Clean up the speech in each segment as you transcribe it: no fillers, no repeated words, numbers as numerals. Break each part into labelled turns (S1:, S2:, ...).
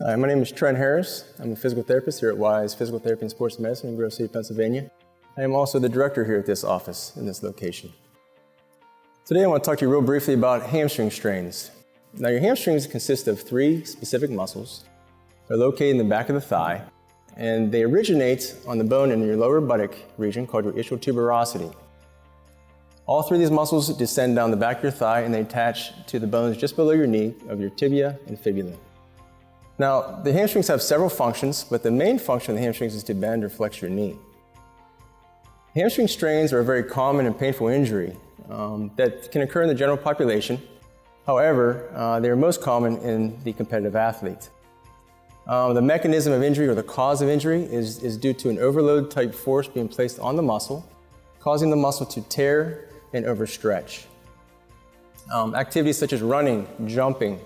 S1: Hi, my name is Trent Harris. I'm a physical therapist here at Wise Physical Therapy and Sports Medicine in Grove City, Pennsylvania. I am also the director here at this office in this location. Today I want to talk to you real briefly about hamstring strains. Now, your hamstrings consist of three specific muscles. They're located in the back of the thigh, and they originate on the bone in your lower buttock region called your ischial tuberosity. All three of these muscles descend down the back of your thigh and they attach to the bones just below your knee of your tibia and fibula. Now, the hamstrings have several functions, but the main function of the hamstrings is to bend or flex your knee. Hamstring strains are a very common and painful injury that can occur in the general population. However, they are most common in the competitive athlete. The mechanism of injury or the cause of injury is due to an overload type force being placed on the muscle, causing the muscle to tear and overstretch. Activities such as running, jumping,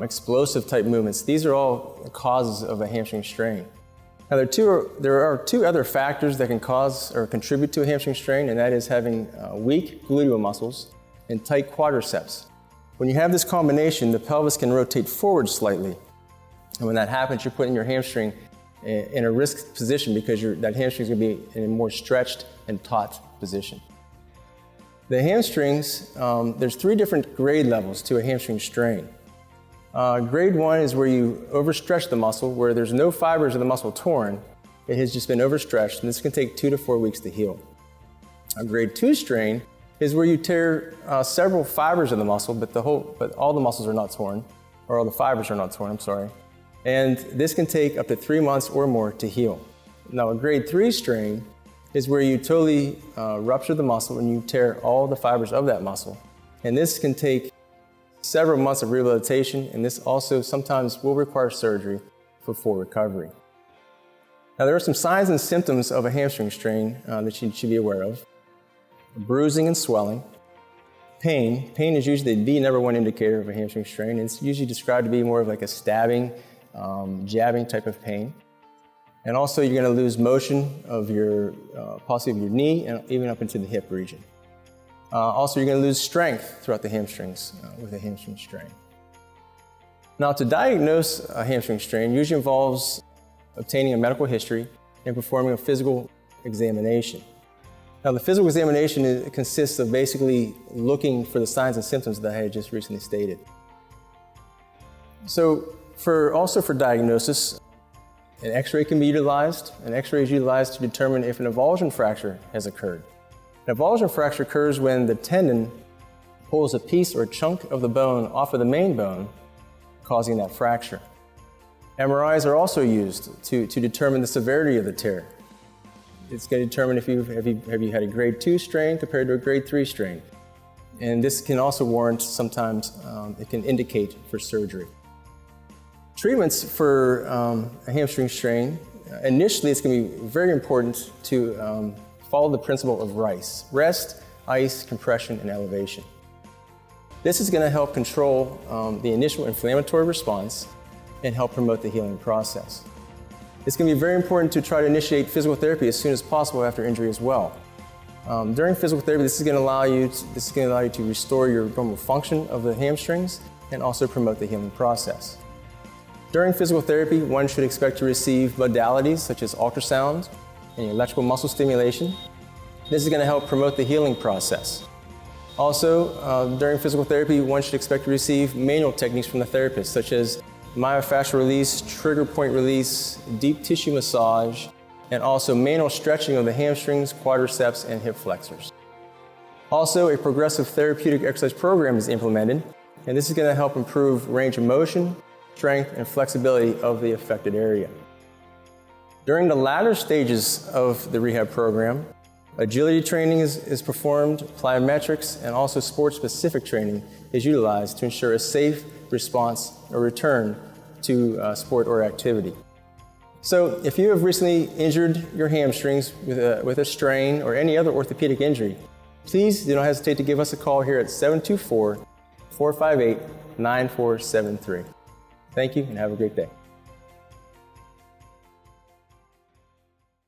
S1: explosive type movements, these are all causes of a hamstring strain. Now there are two other factors that can cause or contribute to a hamstring strain, and that is having weak gluteal muscles and tight quadriceps. When you have this combination, the pelvis can rotate forward slightly. And when that happens, you're putting your hamstring in a risk position because that hamstring is going to be in a more stretched and taut position. The hamstrings, there's three different grade levels to a hamstring strain. Grade 1 is where you overstretch the muscle, where there's no fibers of the muscle torn. It has just been overstretched, and this can take 2 to 4 weeks to heal. A Grade 2 strain is where you tear several fibers of the muscle, but all the muscles are not torn, or all the fibers are not torn, I'm sorry. And this can take up to 3 months or more to heal. Now, a Grade 3 strain is where you totally rupture the muscle and you tear all the fibers of that muscle. And this can take several months of rehabilitation, and this also sometimes will require surgery for full recovery. Now, there are some signs and symptoms of a hamstring strain that you should be aware of. Bruising and swelling. Pain. Pain is usually the number one indicator of a hamstring strain, and it's usually described to be more of like a stabbing, jabbing type of pain. And also you're going to lose motion of possibly of your knee and even up into the hip region. Also, you're going to lose strength throughout the hamstrings with a hamstring strain. Now, to diagnose a hamstring strain usually involves obtaining a medical history and performing a physical examination. Now, the physical examination consists of basically looking for the signs and symptoms that I had just recently stated. So, also for diagnosis, an X-ray can be utilized. An X-ray is utilized to determine if an avulsion fracture has occurred. An avulsion fracture occurs when the tendon pulls a piece or a chunk of the bone off of the main bone, causing that fracture. MRIs are also used to determine the severity of the tear. It's going to determine if you had a Grade 2 strain compared to a Grade 3 strain. And this can also warrant sometimes, it can indicate for surgery. Treatments for a hamstring strain, initially it's going to be very important to follow the principle of RICE: rest, ice, compression, and elevation. This is going to help control the initial inflammatory response and help promote the healing process. It's going to be very important to try to initiate physical therapy as soon as possible after injury as well. During physical therapy, this is going to allow you to restore your normal function of the hamstrings and also promote the healing process. During physical therapy, one should expect to receive modalities such as ultrasound and electrical muscle stimulation. This is going to help promote the healing process. Also, during physical therapy, one should expect to receive manual techniques from the therapist, such as myofascial release, trigger point release, deep tissue massage, and also manual stretching of the hamstrings, quadriceps, and hip flexors. Also, a progressive therapeutic exercise program is implemented, and this is going to help improve range of motion, strength, and flexibility of the affected area. During the latter stages of the rehab program, agility training is performed, plyometrics, and also sport-specific training is utilized to ensure a safe response or return to sport or activity. So if you have recently injured your hamstrings with a strain or any other orthopedic injury, please do not hesitate to give us a call here at 724-458-9473. Thank you and have a great day.